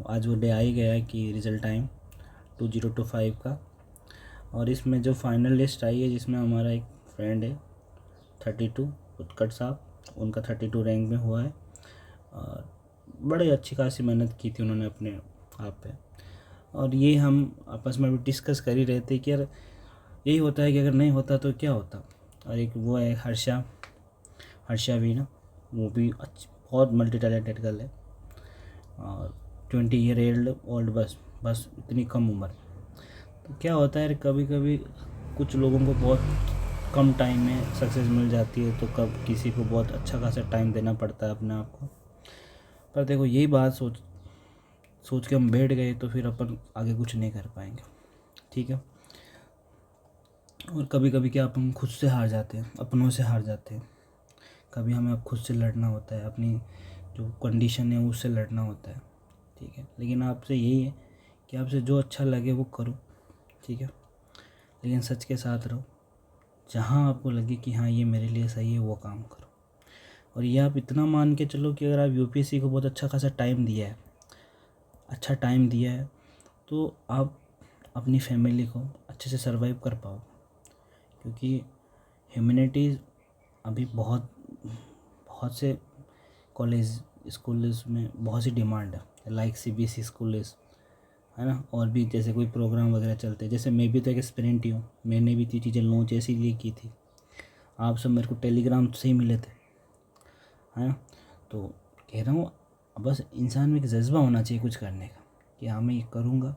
आज वो डे आ ही गया है कि रिज़ल्ट टाइम 2025 का। और इसमें जो फाइनल लिस्ट आई है जिसमें हमारा एक फ्रेंड है 32 उत्कट साहब, उनका 32 रैंक में हुआ है। और बड़े अच्छी खासी मेहनत की थी उन्होंने अपने आप पे। और ये हम आपस में भी डिस्कस कर ही रहे थे कि यार यही होता है कि अगर नहीं होता तो क्या होता। और एक वो है हर्षा भी ना, वो भी बहुत मल्टी टैलेंटेड गर्ल है और 20 ईयर ओल्ड, बस इतनी कम उम्र। तो क्या होता है कभी कभी कुछ लोगों को बहुत कम टाइम में सक्सेस मिल जाती है, तो कब किसी को बहुत अच्छा खासा टाइम देना पड़ता है अपने आप को। पर देखो यही बात सोच के हम बैठ गए तो फिर अपन आगे कुछ नहीं कर पाएंगे, ठीक है। और कभी कभी क्या अपन खुद से हार जाते हैं, अपनों से हार जाते हैं। कभी हमें अब खुद से लड़ना होता है, अपनी जो कंडीशन है उससे लड़ना होता है, ठीक है। लेकिन आपसे यही है कि आपसे जो अच्छा लगे वो करो, ठीक है। लेकिन सच के साथ रहो, जहाँ आपको लगे कि हाँ ये मेरे लिए सही है वो काम करो। और ये आप इतना मान के चलो कि अगर आप यूपीएससी को बहुत अच्छा खासा टाइम दिया है तो आप अपनी फैमिली को अच्छे से सर्वाइव कर पाओ। क्योंकि ह्यूमैनिटीज़ अभी बहुत से कॉलेज स्कूल्स में बहुत सी डिमांड है, लाइक सीबीएसई स्कूल्स है ना। और भी जैसे कोई प्रोग्राम वगैरह चलते हैं, जैसे मैं भी तो एक एस्पिरेंट ही हूँ, मैंने भी ये चीज़ें लॉन्च इसीलिए की थी। आप सब मेरे को टेलीग्राम से ही मिले थे, है ना। तो कह रहा हूँ बस इंसान में एक जज्बा होना चाहिए कुछ करने का कि हाँ मैं ये करूँगा,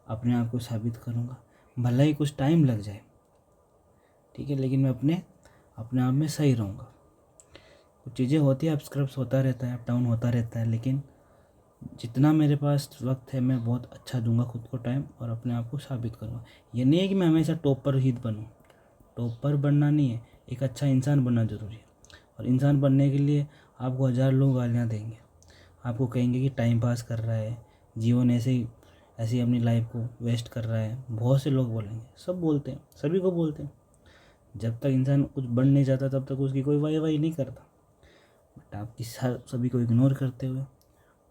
अपने आप को साबित करूँगा, भला ही कुछ टाइम लग जाए, ठीक है, लेकिन मैं अपने आप में सही रहूँगा। कुछ चीज़ें होती है, अपस्क्रप्स होता रहता है, अप डाउन होता रहता है, लेकिन जितना मेरे पास वक्त है मैं बहुत अच्छा दूंगा खुद को टाइम और अपने आप को साबित करूँगा। ये नहीं है कि मैं हमेशा टॉपर ही बनूँ, टॉपर बनना नहीं है, एक अच्छा इंसान बनना ज़रूरी है। और इंसान बनने के लिए आपको 1000 लोग गालियाँ देंगे, आपको कहेंगे कि टाइम पास कर रहा है, जीवन ऐसे ही अपनी लाइफ को वेस्ट कर रहा है। बहुत से लोग बोलेंगे, सब बोलते हैं, सभी को बोलते हैं। जब तक इंसान कुछ बन नहीं जाता तब तक उसकी कोई वाही नहीं करता। बट आप सभी को इग्नोर करते हुए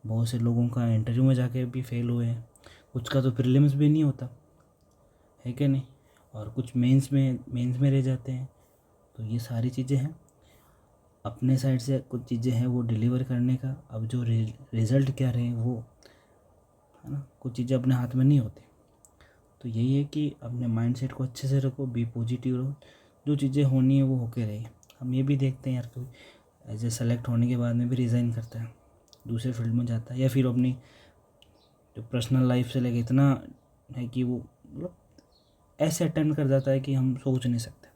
बहुत से लोगों का इंटरव्यू में जाके भी फेल हुए हैं, कुछ का तो प्रीलिम्स भी नहीं होता है कि नहीं, और कुछ मेंस में रह जाते हैं। तो ये सारी चीज़ें हैं, अपने साइड से कुछ चीज़ें हैं वो डिलीवर करने का। अब जो रिज़ल्ट क्या रहे वो है ना, कुछ चीज़ें अपने हाथ में नहीं होती। तो यही है कि अपने माइंडसेट को अच्छे से रखो, बी पॉजिटिव रहो, जो चीज़ें होनी है वो होके रही। हम ये भी देखते हैं यार कोई ऐसे सेलेक्ट होने के बाद में भी रिज़ाइन करता है, दूसरे फील्ड में जाता है, या फिर अपनी जो पर्सनल लाइफ से लेके इतना है कि वो मतलब ऐसे अटेंड कर जाता है कि हम सोच नहीं सकते।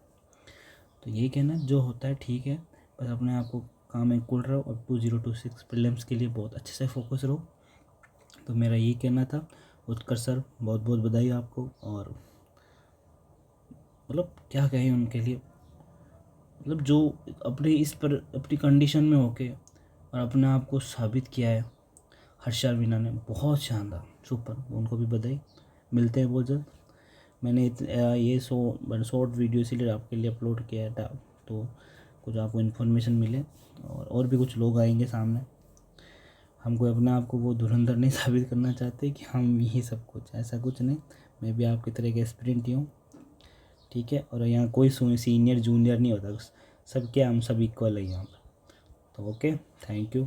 तो यही कहना जो होता है ठीक है, बस अपने आप को काम में कुल रहो और 2026 प्रीलिम्स के लिए बहुत अच्छे से फोकस रहो। तो मेरा यही कहना था। उत्कर्ष सर बहुत बहुत बधाई आपको। और मतलब क्या कहें उनके लिए, मतलब जो अपनी कंडीशन में होके और अपने आप को साबित किया है हर्षा वीना ने, बहुत शानदार, सुपर, उनको भी बधाई। मिलते हैं बहुत जल्द। मैंने ये शॉर्ट वीडियो इसीलिए आपके लिए अपलोड किया था, तो कुछ आपको इन्फॉर्मेशन मिले और भी कुछ लोग आएंगे सामने। हमको अपने आप को वो धुरंधर नहीं साबित करना चाहते कि हम ही सब कुछ, ऐसा कुछ नहीं। मैं भी आपकी तरह के एस्पिरेंट ही हूँ, ठीक है। और यहाँ कोई सीनियर जूनियर नहीं होता, सब क्या हम सब इक्वल है यहाँ पर। तो ओके, थैंक यू।